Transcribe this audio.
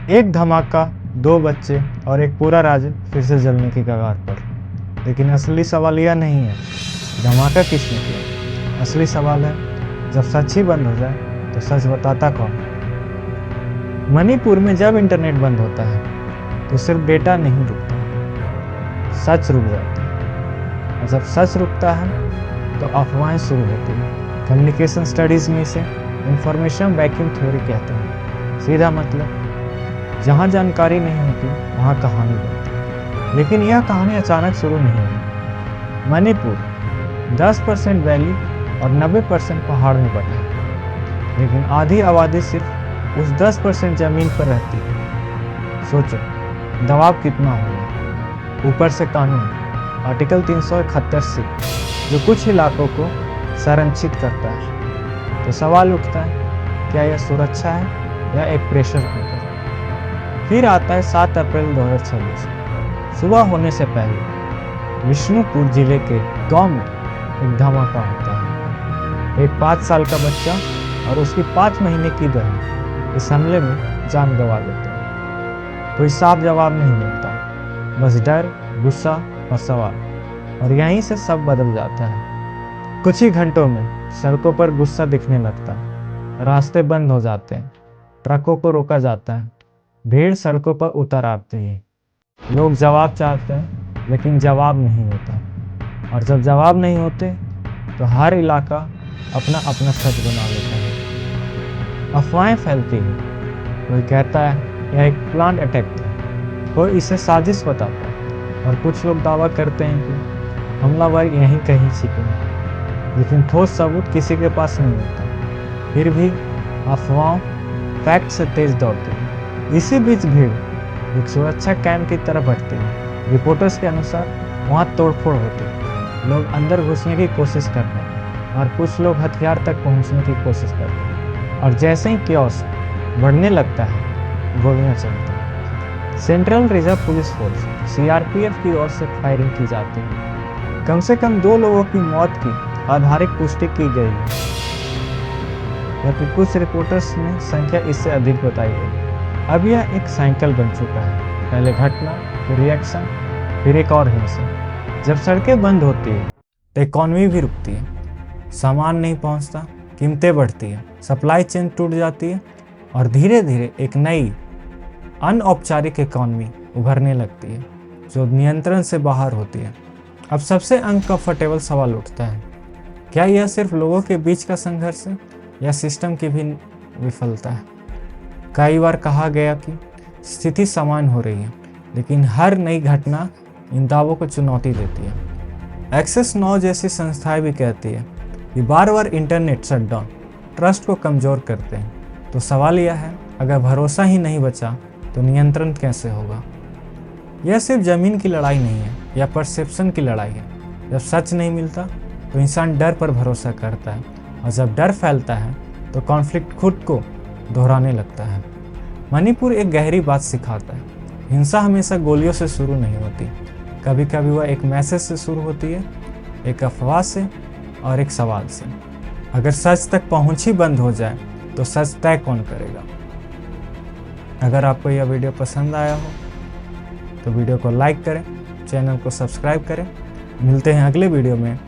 एक धमाका, 2 बच्चे और एक पूरा राज्य फिर से जलने की कगार पर। लेकिन असली सवाल यह नहीं है धमाका किसने किया। असली सवाल है जब सच ही बंद हो जाए तो सच बताता कौन। मणिपुर में जब इंटरनेट बंद होता है तो सिर्फ डेटा नहीं रुकता, सच रुक जाता है। और जब सच रुकता है तो अफवाहें शुरू होती हैं। कम्युनिकेशन स्टडीज़ में इसे इंफॉर्मेशन वैक्यूम थ्योरी कहते हैं। सीधा मतलब जहाँ जानकारी नहीं होती वहाँ कहानी बनती। लेकिन यह कहानी अचानक शुरू नहीं हुई। मणिपुर 10% वैली और 90% पहाड़ में बटा है, लेकिन आधी आबादी सिर्फ उस 10% जमीन पर रहती है। सोचो दबाव कितना होगा। ऊपर से कानून आर्टिकल 371 जो कुछ इलाकों को संरक्षित करता है। तो सवाल उठता है क्या यह सुरक्षा है या एक प्रेशर कुकर। फिर आता है 7 अप्रैल 2026। सुबह होने से पहले विष्णुपुर जिले के गांव में एक धमाका होता है। एक 5 साल का बच्चा और उसकी 5 महीने की बहन इस हमले में जान गंवा देते हैं। कोई साफ जवाब नहीं मिलता, बस डर, गुस्सा और सवाल। और यहीं से सब बदल जाता है। कुछ ही घंटों में सड़कों पर गुस्सा दिखने लगता है, रास्ते बंद हो जाते हैं, ट्रकों को रोका जाता है, भीड़ सड़कों पर उतर आती है। लोग जवाब चाहते हैं लेकिन जवाब नहीं होता। और जब जवाब नहीं होते तो हर इलाका अपना अपना सच बना लेता है। अफवाहें फैलती हैं। कोई कहता है यह एक प्लान अटैक था, कोई इसे साजिश बताता है, और कुछ लोग दावा करते हैं कि हमलावर यहीं कहीं छिपे हैं। लेकिन ठोस सबूत किसी के पास नहीं होता। फिर भी अफवाहों फैक्ट से तेज दौड़ती है। इसी बीच भीड़ एक सुरक्षा कैंप की तरफ बढ़ती है। रिपोर्टर्स के अनुसार वहाँ तोड़फोड़ होती है, लोग अंदर घुसने की कोशिश करते हैं और कुछ लोग हथियार तक पहुँचने की कोशिश करते हैं। और जैसे ही क्योस बढ़ने लगता है गोलियाँ चलती हैं। Central reserve police force CRPF की ओर से फायरिंग की जाती है। कम से कम 2 लोगों की मौत की आधारिक पुष्टि की गई है, जबकि कुछ रिपोर्टर्स ने संख्या इससे अधिक बताई गई। अब यह एक साइकिल बन चुका है, पहले घटना, फिर रिएक्शन, फिर एक और हिंसा। जब सड़कें बंद होती है तो इकॉनमी भी रुकती है। सामान नहीं पहुंचता, कीमतें बढ़ती हैं, सप्लाई चेन टूट जाती है और धीरे धीरे एक नई अनौपचारिक इकॉनमी उभरने लगती है जो नियंत्रण से बाहर होती है। अब सबसे अनकंफर्टेबल सवाल उठता है, क्या यह सिर्फ लोगों के बीच का संघर्ष है या सिस्टम की भी विफलता है। कई बार कहा गया कि स्थिति समान हो रही है, लेकिन हर नई घटना इन दावों को चुनौती देती है। एक्सेस नाउ जैसी संस्थाएं भी कहती है कि बार बार इंटरनेट शटडाउन ट्रस्ट को कमज़ोर करते हैं। तो सवाल यह है, अगर भरोसा ही नहीं बचा तो नियंत्रण कैसे होगा। यह सिर्फ ज़मीन की लड़ाई नहीं है या परसेप्शन की लड़ाई है। जब सच नहीं मिलता तो इंसान डर पर भरोसा करता है, और जब डर फैलता है तो कॉन्फ्लिक्ट खुद को दोहराने लगता है। मणिपुर एक गहरी बात सिखाता है, हिंसा हमेशा गोलियों से शुरू नहीं होती। कभी कभी वह एक मैसेज से शुरू होती है, एक अफवाह से और एक सवाल से। अगर सच तक पहुंच ही बंद हो जाए तो सच तय कौन करेगा। अगर आपको यह वीडियो पसंद आया हो तो वीडियो को लाइक करें, चैनल को सब्सक्राइब करें। मिलते हैं अगले वीडियो में।